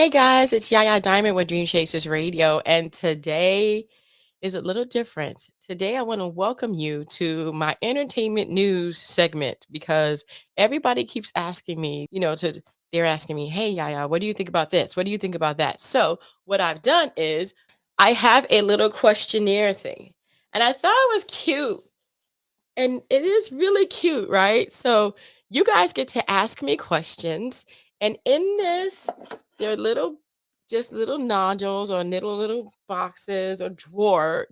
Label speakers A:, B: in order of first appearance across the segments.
A: Hey guys, it's Yaya Diamond with Dream Chasers Radio, and today is a little different. Today, I want to welcome you to my entertainment news segment because everybody keeps asking me, they're asking me, hey Yaya, what do you think about this? What do you think about that? So, what I've done is I have a little questionnaire thing, and I thought it was cute. And it is really cute, right? So you guys get to ask me questions. And in this, there are just little nodules or little boxes or drawers,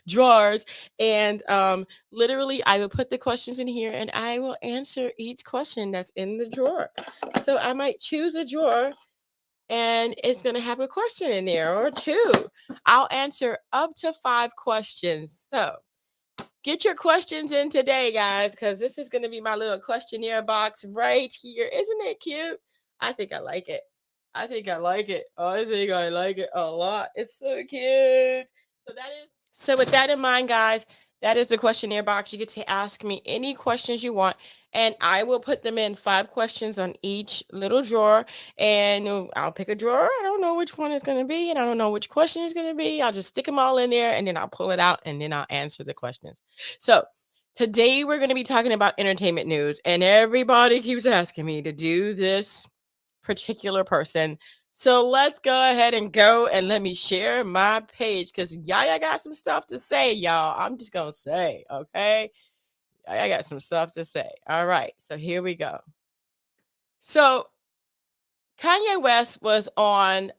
A: drawers. And literally, I will put the questions in here and I will answer each question that's in the drawer. So I might choose a drawer and it's going to have a question in there or two. I'll answer up to 5 questions. So get your questions in today, guys, because this is going to be my little questionnaire box right here. Isn't it cute? I think I like it. I think I like it. I think I like it a lot. It's so cute. So with that in mind, guys, that is the questionnaire box. You get to ask me any questions you want, and I will put them in 5 questions on each little drawer. And I'll pick a drawer. I don't know which one it's going to be, and I don't know which question is going to be. I'll just stick them all in there, and then I'll pull it out, and then I'll answer the questions. So today we're going to be talking about entertainment news, and everybody keeps asking me to do this particular person. So let's go ahead and go and let me share my page because Yaya got some stuff to say, y'all. I'm just going to say, okay? I got some stuff to say. All right. So here we go. So Kanye West was on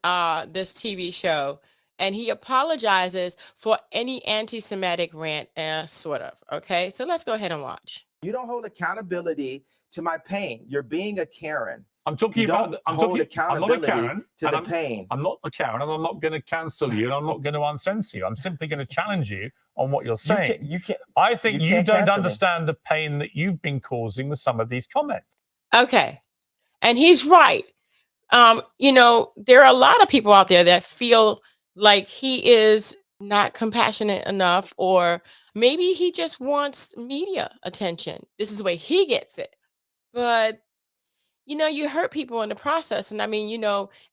A: this TV show and he apologizes for any anti-Semitic rant, sort of. Okay. So let's go ahead and watch.
B: You don't hold accountability to my pain. You're being a Karen.
C: I'm talking about. I'm not a Karen
B: to the pain.
C: I'm not a Karen, and I'm not going to cancel you, and I'm not going to uncensor you. I'm simply going to challenge you on what you're saying.
B: You can't.
C: I think you don't understand the pain that you've been causing with some of these comments.
A: Okay, and he's right. There are a lot of people out there that feel like he is not compassionate enough, or maybe he just wants media attention. This is the way he gets it. But you hurt people in the process. And I mean,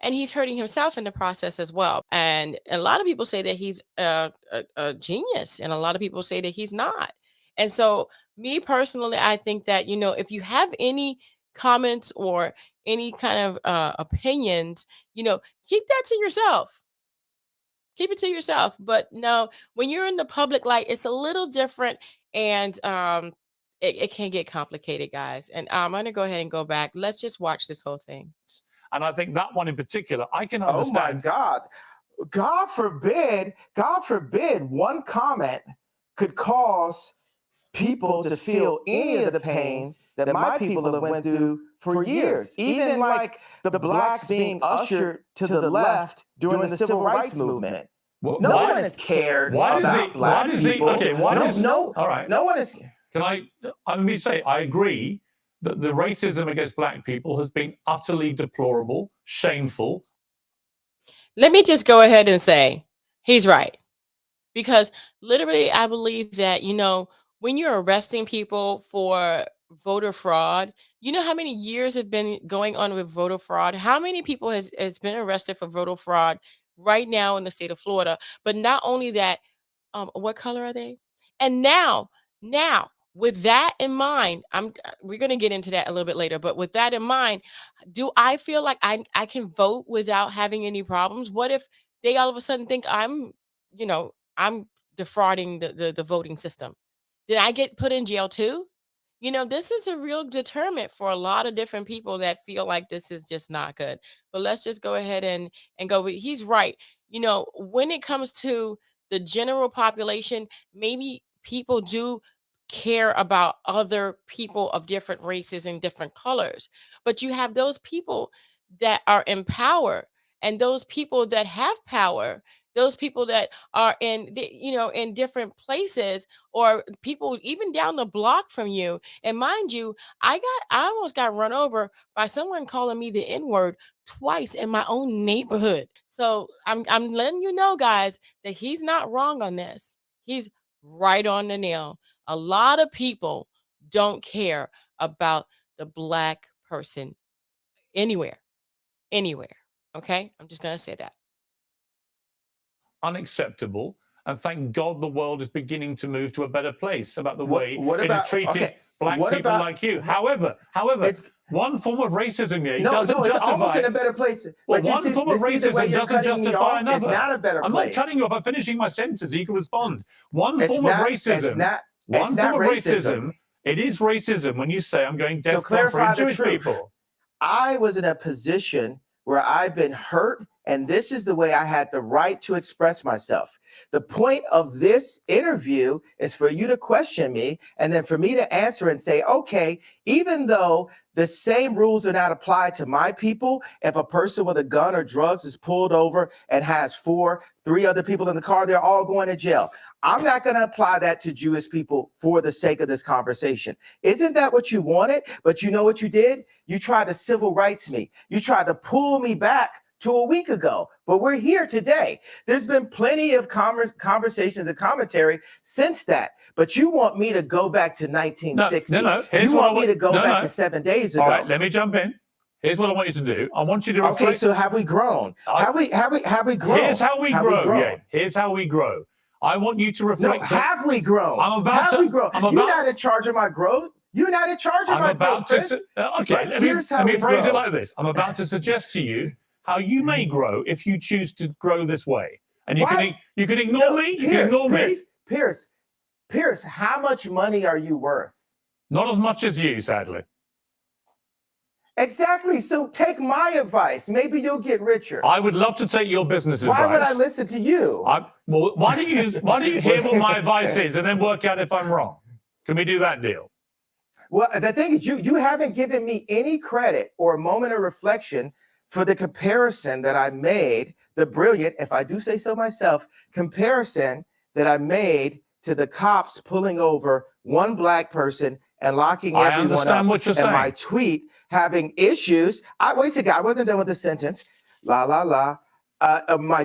A: and he's hurting himself in the process as well. And a lot of people say that he's a genius, and a lot of people say that he's not. And so, me personally, I think that, if you have any comments or any kind of opinions, keep that to yourself. Keep it to yourself. But no, when you're in the public light, it's a little different. And it can get complicated, guys. And I'm going to go ahead and go back. Let's just watch this whole thing.
C: And I think that one in particular, I can understand.
B: Oh my God. God forbid, one comment could cause people to feel any of the pain that my people have went through for years. Even like the blacks being ushered to the left during the civil rights movement. No one has cared about black people.
C: Okay,
B: all right. No one is.
C: Let me say, I agree that the racism against black people has been utterly deplorable, shameful.
A: Let me just go ahead and say he's right. Because literally, I believe that, when you're arresting people for voter fraud, you know how many years have been going on with voter fraud? How many people has been arrested for voter fraud right now in the state of Florida? But not only that, what color are they? And now, with that in mind, we're going to get into that a little bit later, but with that in mind, do I feel like I can vote without having any problems? What if they all of a sudden think I'm defrauding the voting system? Did I get put in jail too? This is a real deterrent for a lot of different people that feel like this is just not good. But let's just go ahead and go. He's right. When it comes to the general population, maybe people do care about other people of different races and different colors. But you have those people that are in power, and those people that have power, those people that are in different places, or people even down the block from you. And mind you, I almost got run over by someone calling me the N-word twice in my own neighborhood. So I'm letting you know, guys, that he's not wrong on this. He's right on the nail. A lot of people don't care about the black person anywhere. anywhere. Okay? I'm just going to say that.
C: Unacceptable. And thank God the world is beginning to move to a better place about the
B: What
C: way
B: what
C: it is
B: about
C: treating
B: okay?
C: black
B: What
C: people
B: about
C: like you. However,
B: it's
C: one form of racism here
B: no,
C: doesn't
B: no, it's almost
C: justify.
B: in a better place.
C: Well,
B: But you
C: one
B: see,
C: form of
B: the way
C: racism
B: you're
C: doesn't
B: cutting me
C: justify
B: off. It's
C: another.
B: not a better
C: I'm not cutting
B: place.
C: you off. I'm finishing my sentence. You can respond. One
B: It's
C: form of
B: not. It's
C: racism.
B: not. It's
C: One form
B: not
C: of
B: racism.
C: racism. It is racism when you say I'm going
B: So
C: deaf dumb for
B: clarify the
C: Jewish
B: truth.
C: people.
B: I was in a position where I've been hurt, and this is the way I had the right to express myself. The point of this interview is for you to question me and then for me to answer and say, okay, even though the same rules are not applied to my people, if a person with a gun or drugs is pulled over and has three other people in the car, they're all going to jail. I'm not going to apply that to Jewish people for the sake of this conversation. Isn't that what you wanted? But you know what you did? You tried to civil rights me. You tried to pull me back to a week ago, but we're here today. There's been plenty of conversations and commentary since that, but you want me to go back to 1960.
C: No.
B: You want me to go back to 7 days ago.
C: All right, let me jump in. Here's what I want you to do. I want you to reflect.
B: Okay, so have we grown? Have we grown?
C: Here's how we grow. Yeah, here's how we grow. I want you to reflect.
B: No, have we grown?
C: I'm about
B: have
C: to.
B: we grown?
C: I'm about,
B: You're not in charge of my growth. You're not in charge of my growth, Chris.
C: Okay, let me phrase it like this. I'm about to suggest to you how you may grow if you choose to grow this way. And you can ignore me. You can ignore me.
B: Piers, how much money are you worth?
C: Not as much as you, sadly.
B: Exactly. So take my advice. Maybe you'll get richer.
C: I would love to take your business advice.
B: Why would I listen to you?
C: Well, why don't you hear what my advice is and then work out if I'm wrong? Can we do that deal?
B: Well, the thing is, you haven't given me any credit or a moment of reflection for the comparison that I made, the brilliant, if I do say so myself, comparison that I made to the cops pulling over one black person and locking everyone up.
C: I understand what you're saying.
B: And my tweet having issues. Wait a second, I wasn't done with the sentence. My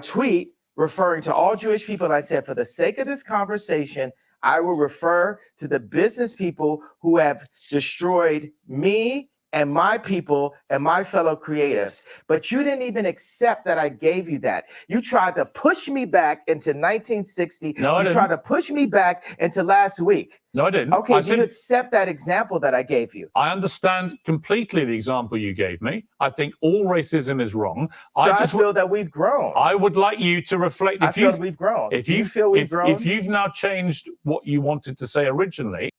B: tweet referring to all Jewish people, and I said, for the sake of this conversation, I will refer to the business people who have destroyed me and my people and my fellow creatives. But you didn't even accept that I gave you that. You tried to push me back into 1960.
C: No, I didn't.
B: You tried to push me back into last week.
C: No, I didn't.
B: Okay, do you accept that example that I gave you?
C: I understand completely the example you gave me. I think all racism is wrong.
B: So I feel that we've grown.
C: I would like you to reflect.
B: I feel we've grown.
C: If
B: you feel we've grown?
C: If you've now changed what you wanted to say originally.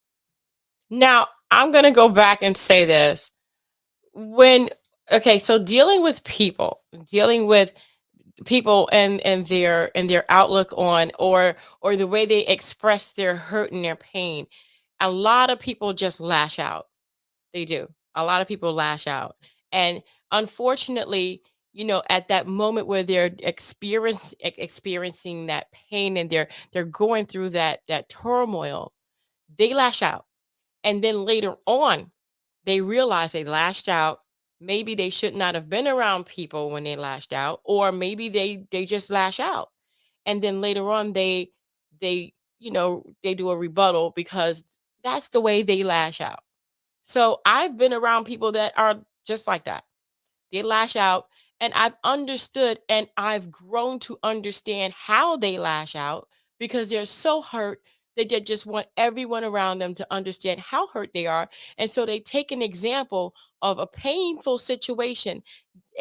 A: Now, I'm going to go back and say this. So dealing with people and their outlook on or the way they express their hurt and their pain, a lot of people just lash out. They do. A lot of people lash out. And unfortunately, at that moment where they're experiencing that pain and they're going through that turmoil, they lash out. And then later on, they realize they lashed out. Maybe they should not have been around people when they lashed out, or maybe they just lash out. And then later on they do a rebuttal because that's the way they lash out. So I've been around people that are just like that. They lash out, and I've understood and I've grown to understand how they lash out because they're so hurt that they just want everyone around them to understand how hurt they are. And so they take an example of a painful situation,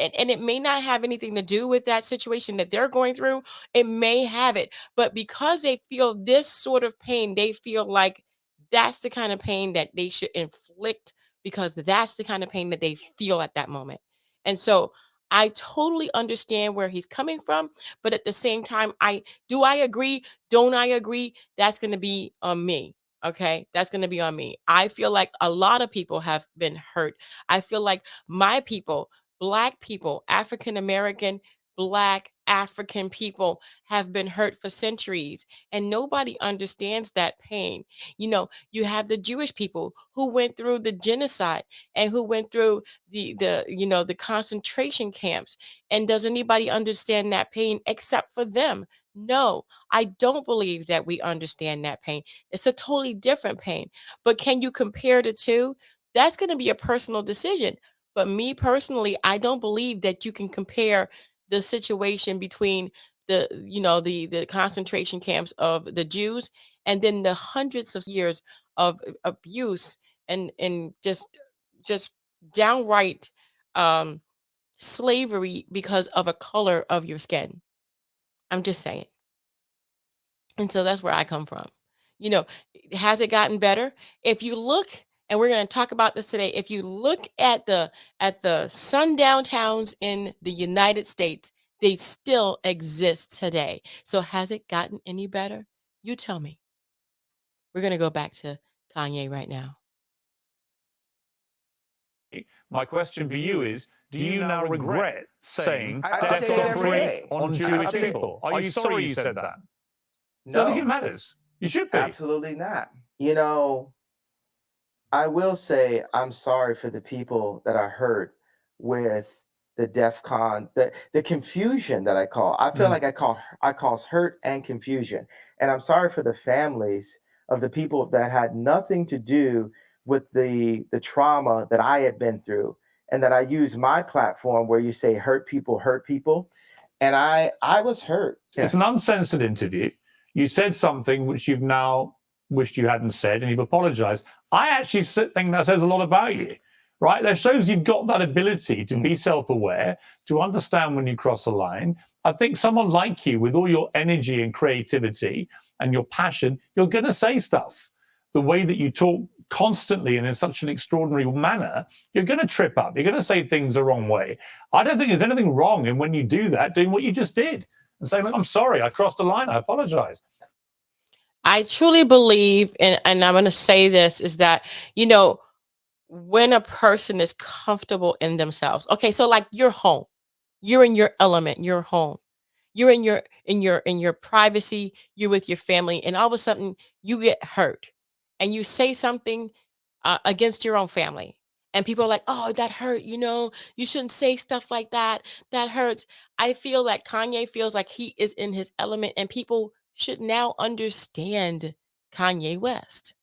A: and it may not have anything to do with that situation that they're going through. It may have it, but because they feel this sort of pain, they feel like that's the kind of pain that they should inflict because that's the kind of pain that they feel at that moment. And so I totally understand where he's coming from, but at the same time, I agree? Don't I agree? That's going to be on me. Okay, that's going to be on me. I feel like a lot of people have been hurt. I feel like my people, Black people, African American, Black African people have been hurt for centuries, and nobody understands that pain. You have the Jewish people who went through the genocide and who went through the concentration camps. And does anybody understand that pain except for them? No, I don't believe that we understand that pain. It's a totally different pain. But can you compare the two? That's going to be a personal decision. But me personally, I don't believe that you can compare the situation between the concentration camps of the Jews and then the hundreds of years of abuse and just downright um slavery because of a color of your skin. I'm just saying. And so that's where I come from. You know, has it gotten better? If you look, and we're going to talk about this today, if you look at the sundown towns in the United States, they still exist today. So has it gotten any better? You tell me. We're going to go back to Kanye right now.
C: My question for you is, do you now regret saying
B: I
C: death
B: say it every
C: free
B: day.
C: on Jewish people? Are you sorry you said that? I don't think it
B: No,
C: matters. You should be.
B: absolutely not. You know, I will say I'm sorry for the people that are hurt with the DEF CON, the confusion that I call. I feel like I cause hurt and confusion. And I'm sorry for the families of the people that had nothing to do with the trauma that I had been through. And that I use my platform where you say hurt people. And I was hurt.
C: It's an uncensored interview. You said something which you've now wished you hadn't said, and you've apologized. I actually think that says a lot about you, right? That shows you've got that ability to be self-aware, to understand when you cross a line. I think someone like you, with all your energy and creativity and your passion, you're going to say stuff. The way that you talk constantly and in such an extraordinary manner, you're going to trip up. You're going to say things the wrong way. I don't think there's anything wrong in when you do that, doing what you just did and saying, I'm sorry, I crossed the line, I apologize.
A: I truly believe, and I'm going to say this, is that, when a person is comfortable in themselves, okay, so like you're home, you're in your element, you're home, you're in your privacy, you're with your family, and all of a sudden you get hurt and you say something against your own family. And people are like, oh, that hurt. You shouldn't say stuff like that. That hurts. I feel like Kanye feels like he is in his element, and people should now understand Kanye West.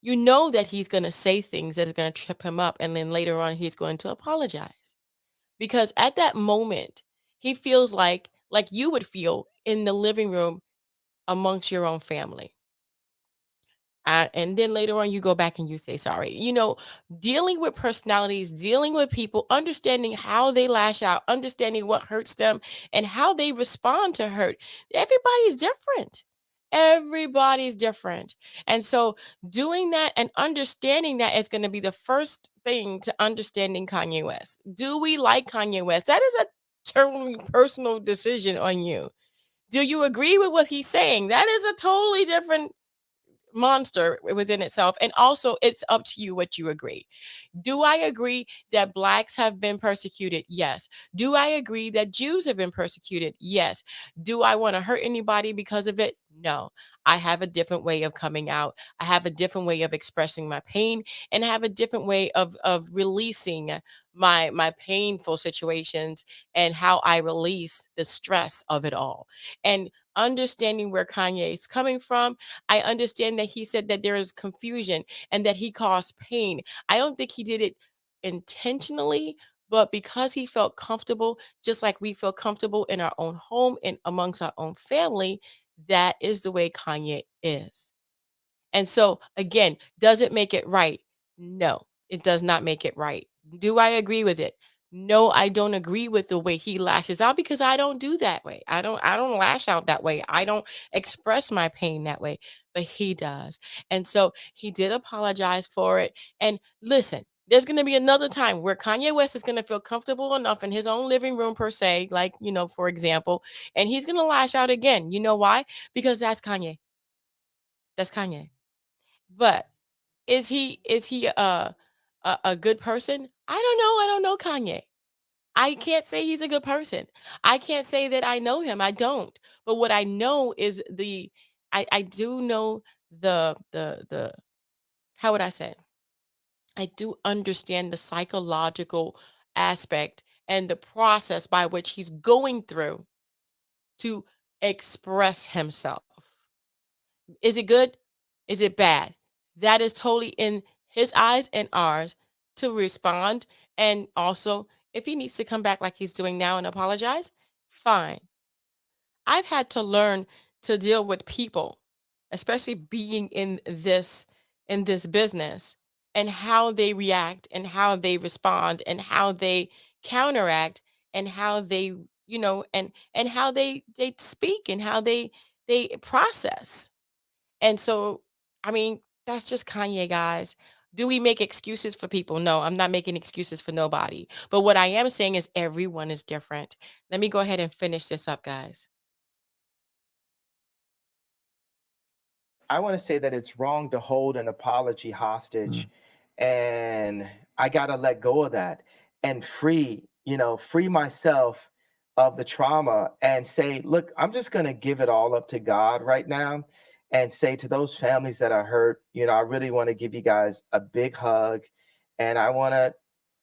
A: You know that he's going to say things that is going to trip him up, and then later on he's going to apologize. Because at that moment, he feels like you would feel in the living room amongst your own family. And then later on, you go back and you say sorry. Dealing with personalities, dealing with people, understanding how they lash out, understanding what hurts them, and how they respond to hurt. Everybody's different. Everybody's different. And so, doing that and understanding that is going to be the first thing to understanding Kanye West. Do we like Kanye West? That is a totally personal decision on you. Do you agree with what he's saying? That is a totally different monster within itself. And also, it's up to you what you agree. Do I agree that blacks have been persecuted? Yes. Do I agree that Jews have been persecuted? Yes. Do I want to hurt anybody because of it? No. I have a different way of coming out. I have a different way of expressing my pain, and I have a different way of releasing my painful situations and how I release the stress of it all. And understanding where Kanye is coming from, I understand that he said that there is confusion and that he caused pain. I don't think he did it intentionally, but because he felt comfortable, just like we feel comfortable in our own home and amongst our own family, that is the way Kanye is. And so, again, does it make it right? No, it does not make it right. Do I agree with it? No, I don't agree with the way he lashes out, because I don't do that way. I don't lash out that way. I don't express my pain that way, but he does. And so he did apologize for it. And listen, there's going to be another time where Kanye West is going to feel comfortable enough in his own living room, per se, like, for example, and he's going to lash out again. You know why? Because that's Kanye. That's Kanye. But is he a good person? I don't know. I don't know Kanye. I can't say he's a good person. I can't say that I know him. I don't. But what I know is I do know the how would I say it? I do understand the psychological aspect and the process by which he's going through to express himself. Is it good? Is it bad? That is totally in his eyes and ours to respond And also, if he needs to come back like he's doing now and apologize, fine. I've had to learn to deal with people, especially being in this business, and how they react and how they respond and how they counteract and how they, and how they speak and how they process. And so, I mean, that's just Kanye, guys. Do we make excuses for people? No, I'm not making excuses for nobody. But what I am saying is everyone is different. Let me go ahead and finish this up, guys.
B: I want to say that it's wrong to hold an apology hostage,
C: Mm.
B: and I got to let go of that and free myself of the trauma and say, look, I'm just going to give it all up to God right now and say to those families that are hurt, I really want to give you guys a big hug, and I want to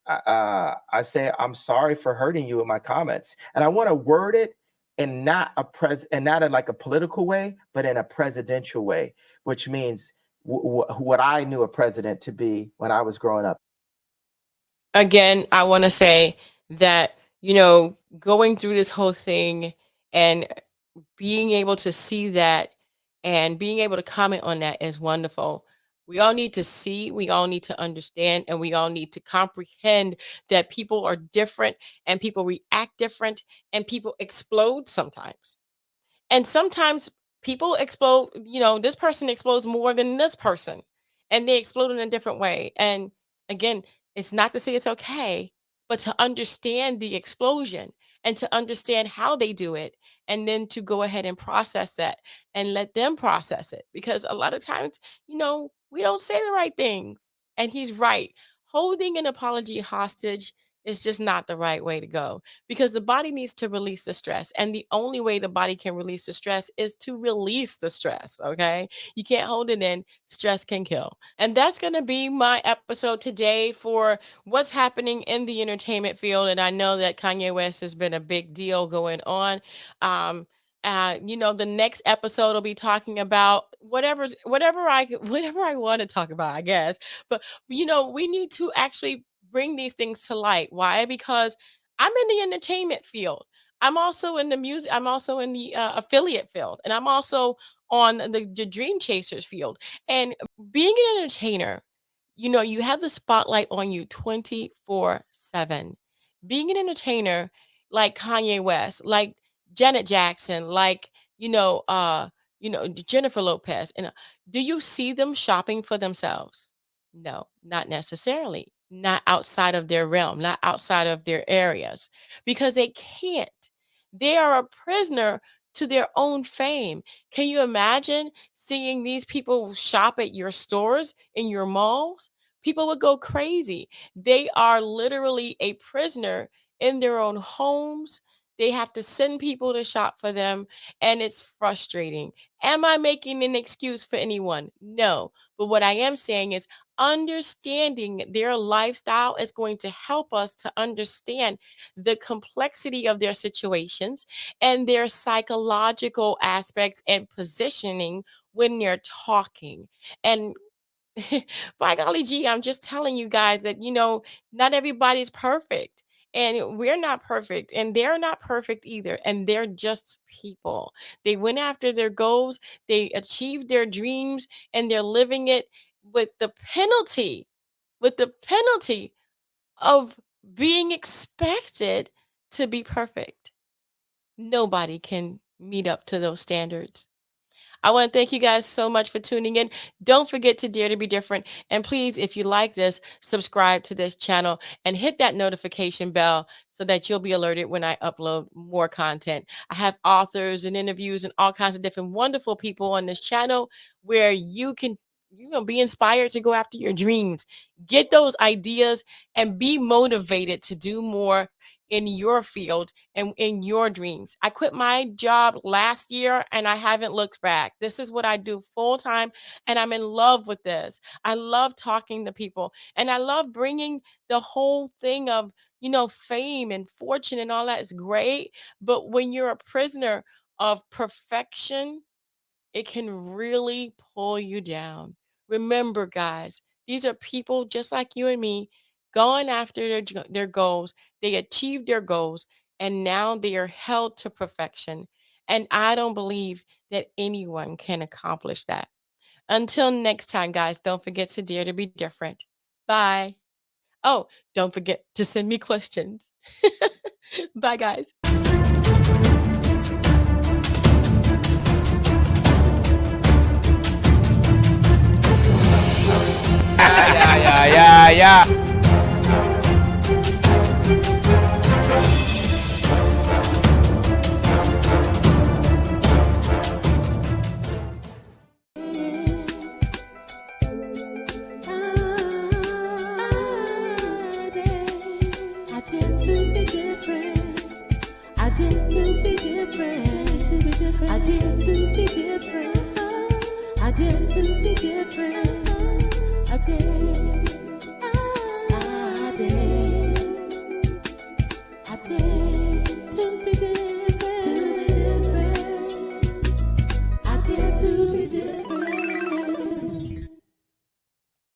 B: I say I'm sorry for hurting you in my comments, and I want to word it in not in like a political way, but in a presidential way, which means what I knew a president to be when I was growing up.
A: Again, I want to say that, going through this whole thing and being able to see that and being able to comment on that is wonderful. We all need to see, we all need to understand, and we all need to comprehend that people are different and people react different and people explode sometimes. And sometimes people explode, this person explodes more than this person, and they explode in a different way. And again, it's not to say it's okay, but to understand the explosion and to understand how they do it, and then to go ahead and process that and let them process it. Because a lot of times, we don't say the right things. And he's right. Holding an apology hostage is just not the right way to go, because the body needs to release the stress. And the only way the body can release the stress is to release the stress. Okay. You can't hold it in. Stress can kill. And that's going to be my episode today for what's happening in the entertainment field. And I know that Kanye West has been a big deal going on. Um, the next episode will be talking about whatever I want to talk about, I guess. But we need to actually bring these things to light. Why? Because I'm in the entertainment field. I'm also in the music. I'm also in the affiliate field, and I'm also on the Dream Chasers field. And being an entertainer, you have the spotlight on you 24/7. Being an entertainer, like Kanye West, like Janet Jackson, like Jennifer Lopez, and do you see them shopping for themselves? No, not necessarily. Not outside of their realm, not outside of their areas, because they can't. They are a prisoner to their own fame. Can you imagine seeing these people shop at your stores, in your malls? People would go crazy. They are literally a prisoner in their own homes. They have to send people to shop for them, and it's frustrating. Am I making an excuse for anyone? No. But what I am saying is understanding their lifestyle is going to help us to understand the complexity of their situations and their psychological aspects and positioning when they're talking. And by golly gee, I'm just telling you guys that, not everybody's perfect. And we're not perfect, and they're not perfect either. And they're just people. They went after their goals, they achieved their dreams, and they're living it with the penalty of being expected to be perfect. Nobody can meet up to those standards. I want to thank you guys so much for tuning in. Don't forget to dare to be different. And please, if you like this, subscribe to this channel and hit that notification bell so that you'll be alerted when I upload more content. I have authors and interviews and all kinds of different wonderful people on this channel where you can be inspired to go after your dreams, get those ideas, and be motivated to do more in your field and in your dreams. I quit my job last year and I haven't looked back. This is what I do full time, and I'm in love with this. I love talking to people, and I love bringing the whole thing of, fame and fortune and all that is great. But when you're a prisoner of perfection, it can really pull you down. Remember, guys, these are people just like you and me. going after their goals. They achieved their goals, and now they are held to perfection. And I don't believe that anyone can accomplish that. Until next time, guys, don't forget to dare to be different. Bye. Oh, don't forget to send me questions. Bye, guys.
D: Yeah.
E: I did to be different. I did.